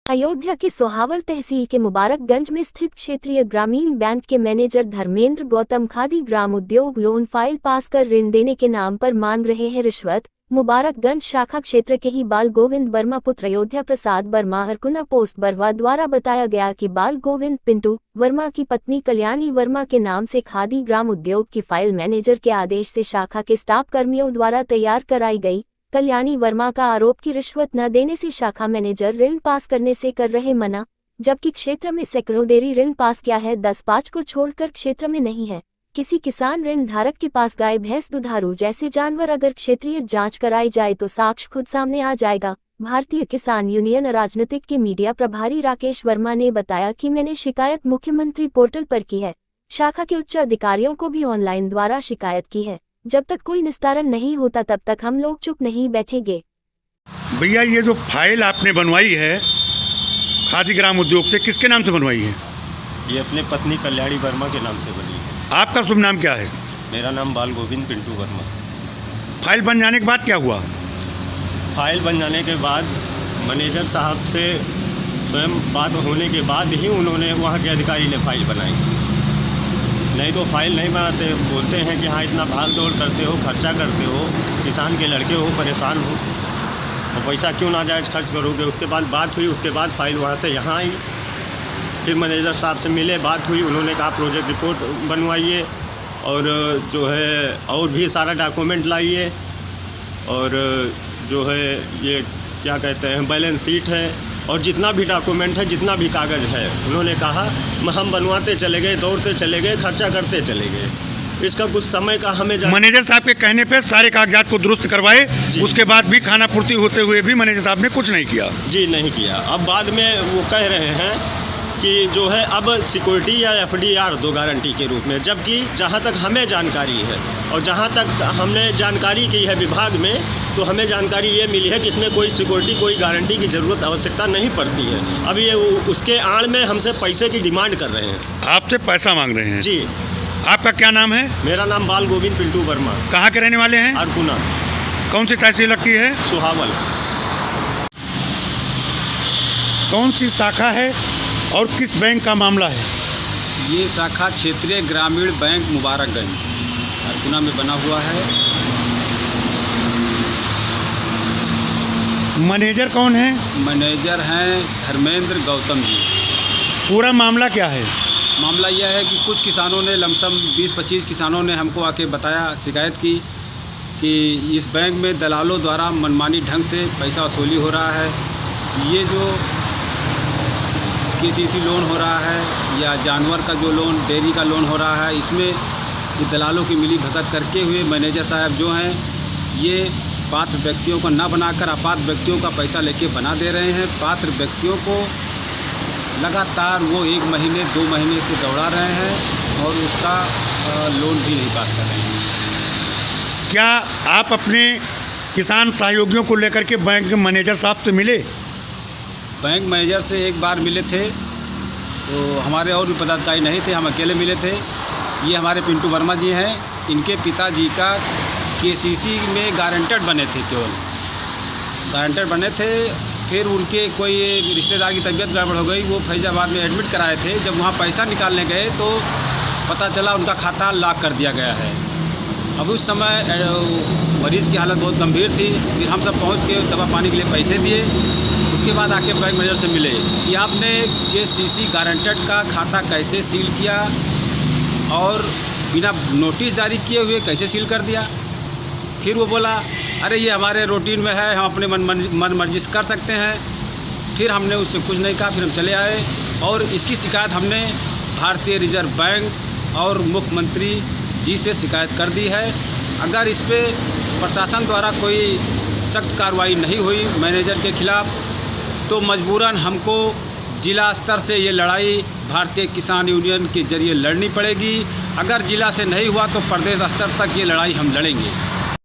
अयोध्या के सोहावल तहसील के मुबारकगंज में स्थित क्षेत्रीय ग्रामीण बैंक के मैनेजर धर्मेंद्र गौतम खादी ग्राम उद्योग लोन फाइल पास कर ऋण देने के नाम पर मांग रहे हैं रिश्वत। मुबारकगंज शाखा क्षेत्र के ही बाल गोविंद वर्मा पुत्र अयोध्या प्रसाद वर्मा अरकुना पोस्ट बरवा द्वारा बताया गया कि बाल गोविंद पिंटू वर्मा की पत्नी कल्याणी वर्मा के नाम से खादी ग्राम उद्योग की फाइल मैनेजर के आदेश से शाखा के स्टाफ कर्मियों द्वारा तैयार कराई गई। कल्याणी वर्मा का आरोप की रिश्वत न देने से शाखा मैनेजर ऋण पास करने से कर रहे मना, जबकि क्षेत्र में सैकड़ों डेयरी ऋण पास किया है, 10-5 को छोड़कर क्षेत्र में नहीं है। किसी किसान ऋण धारक के पास गाय भैंस दुधारू जैसे जानवर अगर क्षेत्रीय जांच कराई जाए तो साक्ष्य खुद सामने आ जाएगा। भारतीय किसान यूनियन राजनीतिक के मीडिया प्रभारी राकेश वर्मा ने बताया कि मैंने शिकायत मुख्यमंत्री पोर्टल पर की है, शाखा के उच्च अधिकारियों को भी ऑनलाइन द्वारा शिकायत की है। जब तक कोई निस्तारण नहीं होता तब तक हम लोग चुप नहीं बैठेंगे। भैया ये जो फाइल आपने बनवाई है खादी ग्राम उद्योग से, किसके नाम से बनवाई है? ये अपने पत्नी कल्याणी वर्मा के नाम से बनी है। आपका शुभ नाम क्या है? मेरा नाम बाल गोविंद पिंटू वर्मा। फाइल बन जाने के बाद क्या हुआ? फाइल बन जाने के बाद मैनेजर साहब से स्वयं बात होने के बाद ही उन्होंने वहाँ के अधिकारी ने फाइल बनाई, नहीं तो फाइल नहीं बनाते। बोलते हैं कि हाँ इतना भाग दौड़ करते हो, खर्चा करते हो, किसान के लड़के हो, परेशान हो और पैसा क्यों नाजायज़ खर्च करोगे। उसके बाद बात हुई, उसके बाद फाइल वहाँ से यहाँ आई, फिर मैनेजर साहब से मिले, बात हुई, उन्होंने कहा प्रोजेक्ट रिपोर्ट बनवाइए और जो है और भी सारा डॉक्यूमेंट लाइए और जो है ये क्या कहते हैं बैलेंस शीट है और जितना भी डॉक्यूमेंट है, जितना भी कागज़ है, उन्होंने कहा हम बनवाते चले गए, दौड़ते चले गए, खर्चा करते चले गए। इसका कुछ समय का हमें मैनेजर साहब के कहने पे सारे कागजात को दुरुस्त करवाए, उसके बाद भी खाना पूर्ति होते हुए भी मैनेजर साहब ने कुछ नहीं किया। जी नहीं किया। अब बाद में वो कह रहे हैं कि जो है अब सिक्योरिटी या FDR दो गारंटी के रूप में, जबकि जहाँ तक हमें जानकारी है और जहाँ तक हमने जानकारी की है विभाग में, तो हमें जानकारी ये मिली है कि इसमें कोई सिक्योरिटी, कोई गारंटी की ज़रूरत आवश्यकता नहीं पड़ती है। अब ये उसके आड़ में हमसे पैसे की डिमांड कर रहे हैं। आपसे पैसा मांग रहे हैं? जी। आपका क्या नाम है? मेरा नाम बाल गोविंद पिंटू वर्मा। कहाँ के रहने वाले हैं? अरकुना। कौन सी तहसील लगती है? सोहावल। कौन सी शाखा है और किस बैंक का मामला है? ये शाखा क्षेत्रीय ग्रामीण बैंक मुबारकगंज अरकुना में बना हुआ है। मैनेजर कौन है? मैनेजर हैं धर्मेंद्र गौतम जी। पूरा मामला क्या है? मामला यह है कि कुछ किसानों ने लमसम 20-25 किसानों ने हमको आके बताया, शिकायत की कि इस बैंक में दलालों द्वारा मनमानी ढंग से पैसा वसूली हो रहा है। ये जो KCC लोन हो रहा है या जानवर का जो लोन, डेयरी का लोन हो रहा है, इसमें ये दलालों की मिली भगत करके हुए मैनेजर साहब जो हैं ये पात्र व्यक्तियों को न बनाकर अपात्र व्यक्तियों का पैसा लेके बना दे रहे हैं। पात्र व्यक्तियों को लगातार वो 1 महीने 2 महीने से दौड़ा रहे हैं और उसका लोन भी नहीं पास कर रहे हैं। क्या आप अपने किसान सहयोगियों को लेकर के बैंक मैनेजर साहब से मिले? बैंक मैनेजर से एक बार मिले थे, तो हमारे और भी पदाधिकारी नहीं थे, हम अकेले मिले थे। ये हमारे पिंटू वर्मा जी हैं, इनके पिताजी का KCC में गारंटर बने थे, केवल गारंटर बने थे। फिर उनके कोई रिश्तेदार की तबीयत गड़बड़ हो गई, वो फैजाबाद में एडमिट कराए थे। जब वहाँ पैसा निकालने गए तो पता चला उनका खाता लॉक कर दिया गया है। अब उस समय मरीज़ की हालत बहुत गंभीर थी। फिर हम सब पहुँच के दवा पानी के लिए पैसे दिए। उसके बाद आके बैंक मैनेजर से मिले कि आपने KCC गारंटर का खाता कैसे सील किया और बिना नोटिस जारी किए हुए कैसे सील कर दिया। फिर वो बोला अरे ये हमारे रूटीन में है, हम अपने मन मर्जी से कर सकते हैं। फिर हमने उससे कुछ नहीं कहा, फिर हम चले आए और इसकी शिकायत हमने भारतीय रिजर्व बैंक और मुख्यमंत्री जी से शिकायत कर दी है। अगर इस पर प्रशासन द्वारा कोई सख्त कार्रवाई नहीं हुई मैनेजर के खिलाफ, तो मजबूरन हमको जिला स्तर से ये लड़ाई भारतीय किसान यूनियन के जरिए लड़नी पड़ेगी। अगर जिला से नहीं हुआ तो प्रदेश स्तर तक ये लड़ाई हम लड़ेंगे।